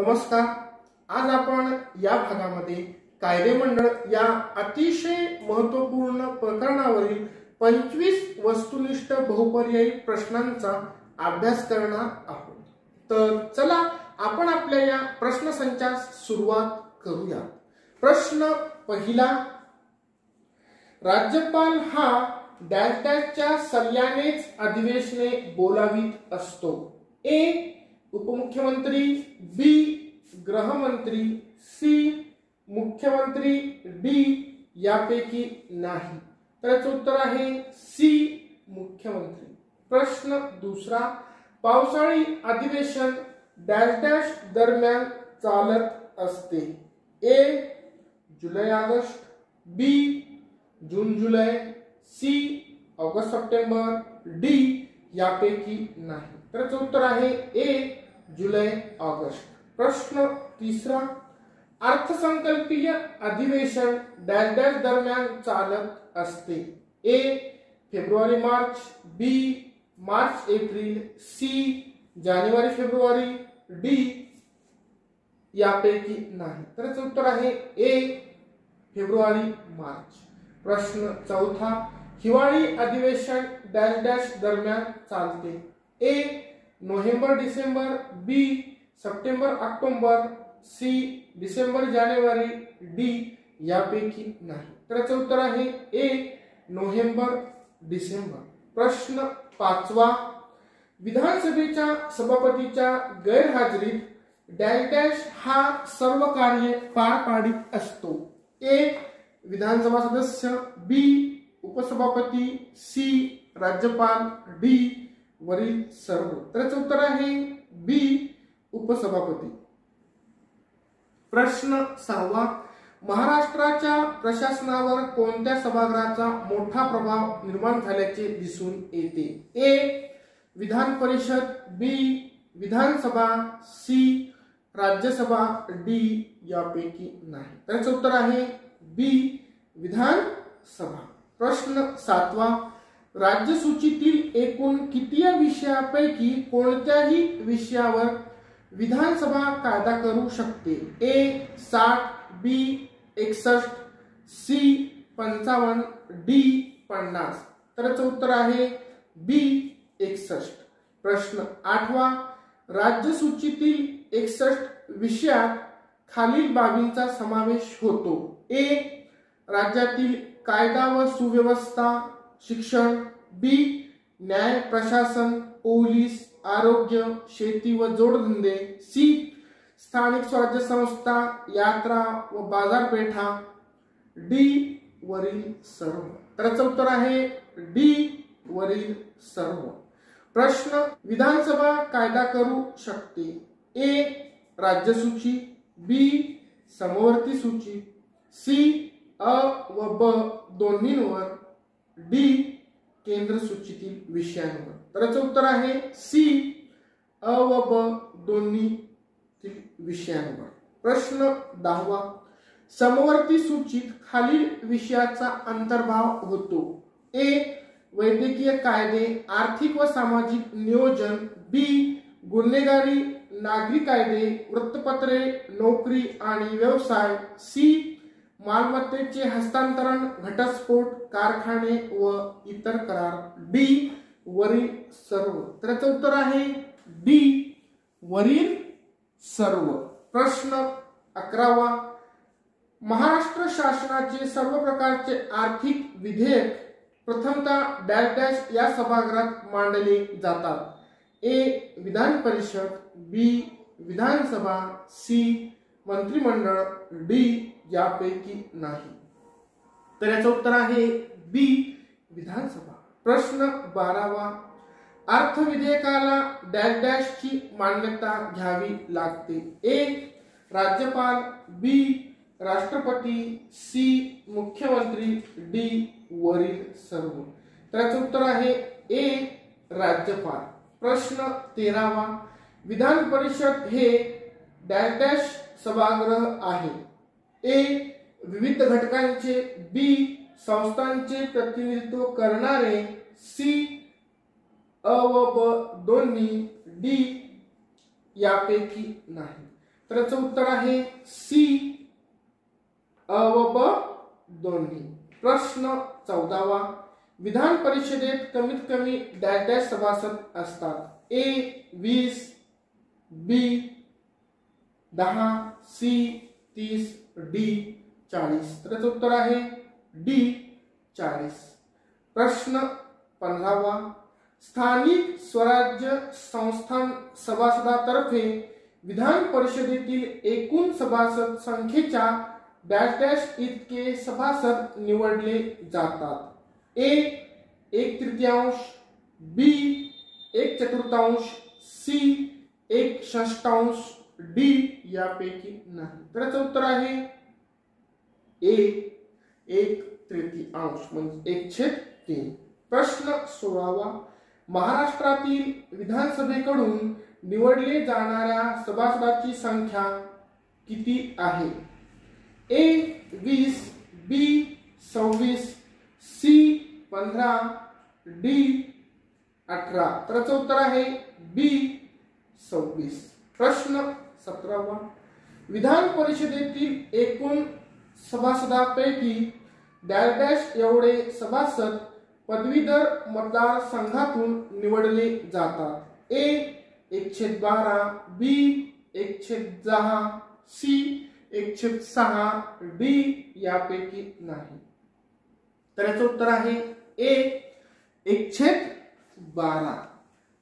नमस्कार। आज आपण या भागामध्ये कायदे मंडळ या अतिशय महत्त्वपूर्ण प्रकरणावरील 25 वस्तुनिष्ठ बहुपर्यायी प्रश्नांचा अभ्यास करणार आहोत। तर चला आपण आपल्या या प्रश्नसंचास सुरुवात करूया। प्रश्न पहिला, राज्यपाल हा डॅश डॅशच्या सल्ल्यानेच अधिवेशने बोलावीत असतो। ए उपमुख्यमंत्री, बी गृहमंत्री, सी मुख्यमंत्री, डी यापैकी नाही। तर याचे उत्तर आहे सी मुख्यमंत्री। प्रश्न दुसरा, पावसाळी अधिवेशन डॅश डॅश दरम्यान चालत असते। ए जुलै ऑगस्ट, बी जून जुलै, सी ऑगस्ट सप्टेंबर, डी यापैकी नाही। तर याचे उत्तर आहे ए जुलै ऑगस्ट। प्रश्न तिसरा, अर्थसंकल्पीय अधिवेशन डॅश डॅश दरम्यान चालत असते। ए फेब्रुवारी मार्च, बी मार्च एप्रिल, सी जानेवारी फेब्रुवारी, डी यापैकी नाही। तर याचे उत्तर आहे ए फेब्रुवारी मार्च। प्रश्न चौथा, हिवाळी अधिवेशन डॅश डॅश दरम्यान चालते। ए नोव्हेंबर डिसेंबर, बी सप्टेंबर ऑक्टोबर, सी डिसेंबर जानेवारी, डी यापैकी नाही। तर याचे उत्तर आहे ए नोव्हेंबर डिसेंबर। प्रश्न पाचवा, विधानसभेच्या सभापतीच्या गैरहजेरीत डॅश डॅश हा सर्व कार्य पार पाडित असतो। ए विधानसभा सदस्य, बी उपसभापती, सी राज्यपाल, डी वरील सर्व। तर याचे उत्तर आहे बी उपसभापती। प्रश्न सहावा, महाराष्ट्राच्या प्रशासनावर कोणत्या सभागृहाचा मोठा प्रभाव निर्माण झाल्याचे दिसून येते। ए विधान परिषद, बी विधानसभा, सी राज्यसभा, डी यापैकी नाही। तर याचे उत्तर आहे बी विधानसभा। प्रश्न सातवा, राज्यसूचीतील एकूण किती विषयापैकी कोणत्याही विषयावर विधानसभा कायदा करू शकते। ए 60, बी 61, सी 55, डी 50। तर याचे उत्तर आहे बी 61। प्रश्न आठवा, राज्यसूचीतील 61 विषयात खालील बाबींचा समावेश होतो। ए राज्यातील कायदा व सुव्यवस्था, शिक्षण, बी न्याय प्रशासन, पोलीस, आरोग्य, शेती व जोडधंदे, सी स्थानिक स्वराज्य संस्था, यात्रा व बाजारपेठा, डी वरील सर्व। तर याचे उत्तर आहे डी वरील सर्व। प्रश्न, विधानसभा कायदा करू शकते। ए राज्यसूची, बी समवर्ती सूची, सी अ व ब दोन्हींवर, डी केंद्र सूचीतील विषयांवर। तर याचे उत्तर आहे सी अ व ब दोन्हीतील विषयांवर। प्रश्न 10वा, समवर्ती सूचीत खालील विषयाचा अंतर्भाव होतो। ए वैद्यकीय कायदे, आर्थिक व सामाजिक नियोजन, बी गुन्हेगारी, नागरी कायदे, वृत्तपत्रे, नोकरी आणि व्यवसाय, सी मालमत्तेचे हस्तांतरण, घटस्फोट, कारखाने व इतर करार, डी वरील सर्व। तर याचे उत्तर आहे डी वरील सर्व। प्रश्न 11वा, महाराष्ट्र शासनाचे सर्व प्रकारचे आर्थिक विधेयक प्रथमतः डॅश डॅश या सभागृहात मांडले जातात। ए विधान परिषद, बी विधानसभा, सी मंत्रिमंडळ, डी यापैकी नाही। तर याचे उत्तर आहे बी विधानसभा। प्रश्न 12वा, अर्थ विधेयकाला डॅश डॅश ची मान्यता घ्यावी लागते। ए राज्यपाल, बी राष्ट्रपती, सी मुख्यमंत्री, डी वरील सर्व। तर याचे उत्तर आहे ए राज्यपाल। प्रश्न 13वा, विधान परिषद हे डॅश डॅश सभागृह आहे। ए विविध घटकांचे, बी संस्थांचे प्रतिनिधित्व करणारे, सी अ व ब दोन्ही, डी यापैकी नाही। तर याचं उत्तर आहे सी, अ व ब दोन्ही. प्रश्न 14वा. विधान परिषदेत कमीत कमी डॅश डॅश सभासद असतात. ए 20, बी 10, सी 30, डी 40. तर याचं उत्तर आहे डी 40. प्रश्न 15वा. स्थानिक स्वराज्य संस्थान सभासदातर्फे विधान परिषदेतील एकूण सभासद संख्येच्या डॅश डॅश इतके सभासद निवडले जातात. ए 1/3, बी 1/4, सी 1/6, डी यापैकी नाही. तर याचं उत्तर आहे ए 1/3 म्हणजे 1/3. प्रश्न 16वा. महाराष्ट्रातील विधानसभेकडून निवडले जाणाऱ्या सभासदांची संख्या किती आहे? ए 20, बी 26, सी 15, डी 18. तर याचं उत्तर आहे बी 26. प्रश्न 17वा. विधान परिषदेतील एकूण सभासदांपैकी डॅश डॅश एवढे सभासद पदवीधर मतदारसंघातून निवडले जातात. ए 1/12, बी 1/10, सी 1/6, डी यापैकी नाही. तर याचं उत्तर आहे ए 1/12.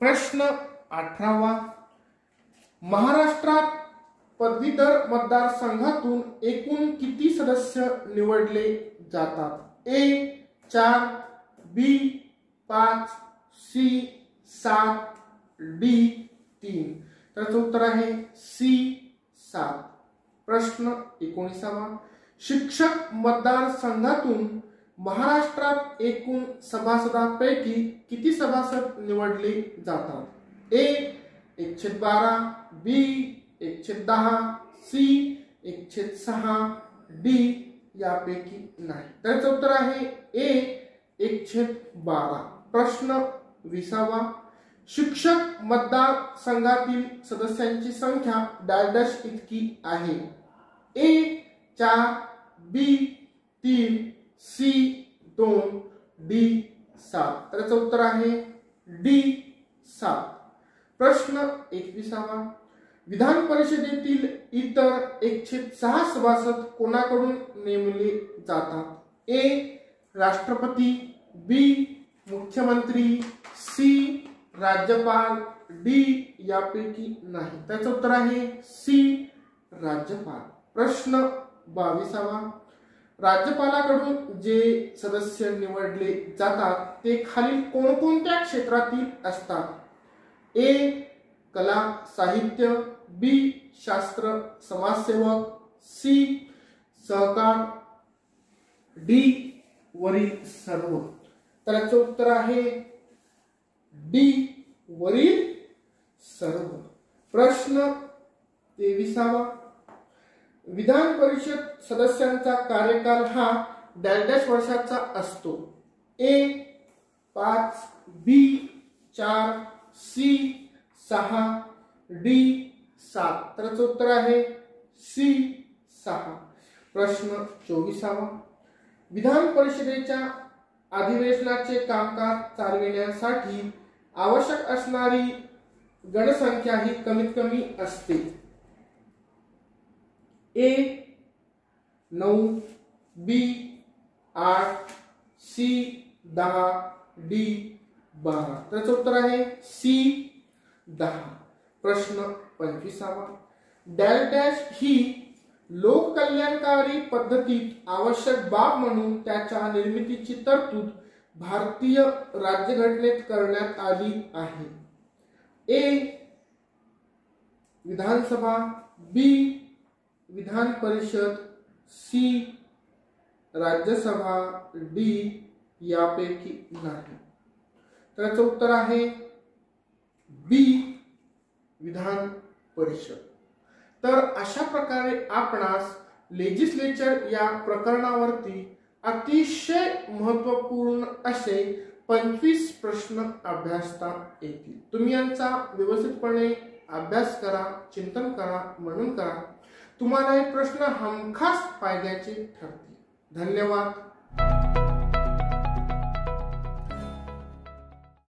प्रश्न 18वा. महाराष्ट्रात पदवीधर मतदारसंघातून एकूण किती सदस्य निवडले जातात? ए 4, बी 5, सी 7, डी 3. तर याचं उत्तर आहे सी 7. प्रश्न 19वा. शिक्षक मतदारसंघातून महाराष्ट्रात एकूण सभासदांपैकी किती सभासद निवडले जातात? ए 1/12, बी 1/10, सी 1/6, डी यापैकी नाही. तर याचं उत्तर आहे ए 1/12. प्रश्न 20वा. शिक्षक मतदारसंघातील सदस्यांची संख्या डॅश डॅश इतकी आहे. ए 4, बी 3, सी 2, डी 7. तर याचं उत्तर आहे डी 7. प्रश्न 21वा. विधान परिषदेतील इतर 106 सभासद कोणाकडून नेमले जातात? ए राष्ट्रपती, बी मुख्यमंत्री, सी राज्यपाल, डी यापैकी नाही. त्याचं उत्तर आहे सी राज्यपाल. प्रश्न 22वा. राज्यपालाकडून जे सदस्य निवडले जातात ते खालील कोणकोणत्या क्षेत्रातील असतात? ए कला साहित्य, बी शास्त्र समाजसेवक, सी सहकार, डी वरील सर्व. तर याचं उत्तर आहे डी वरील सर्व. प्रश्न 23वा. विधान परिषद सदस्यांचा कार्यकाल हा डॅश डॅश वर्षाचा असतो. ए 5, बी 4, सी 6, डी 7. तर याचं उत्तर आहे सी 6. प्रश्न 24वा. विधान परिषदेच्या अधिवेशनाचे कामकाज चालविण्यासाठी आवश्यक असणारी गणसंख्या ही कमीत कमी असते. ए 9, बी 8, सी 10, डी 12. त्याचं उत्तर आहे सी 10. प्रश्न 25वा. डॅश डॅश ही लोककल्याणकारी पद्धतीत आवश्यक बाब म्हणून त्याच्या निर्मितीची तरतूद भारतीय राज्यघटनेत करण्यात आली आहे. ए विधानसभा, बी विधान परिषद, सी राज्यसभा, डी यापैकी नाही. तर याचं उत्तर आहे बी विधान परिषद. तर अशा प्रकारे आपणास लेजिस्लेचर या प्रकरणावरती अतिशय महत्त्वपूर्ण असे 25 प्रश्न अभ्यासता येतील. तुम्ही यांचा व्यवस्थितपणे अभ्यास करा, चिंतन करा, मनन करा. तुम्हाला हे प्रश्न हमखास फायद्याचे ठरतील. धन्यवाद.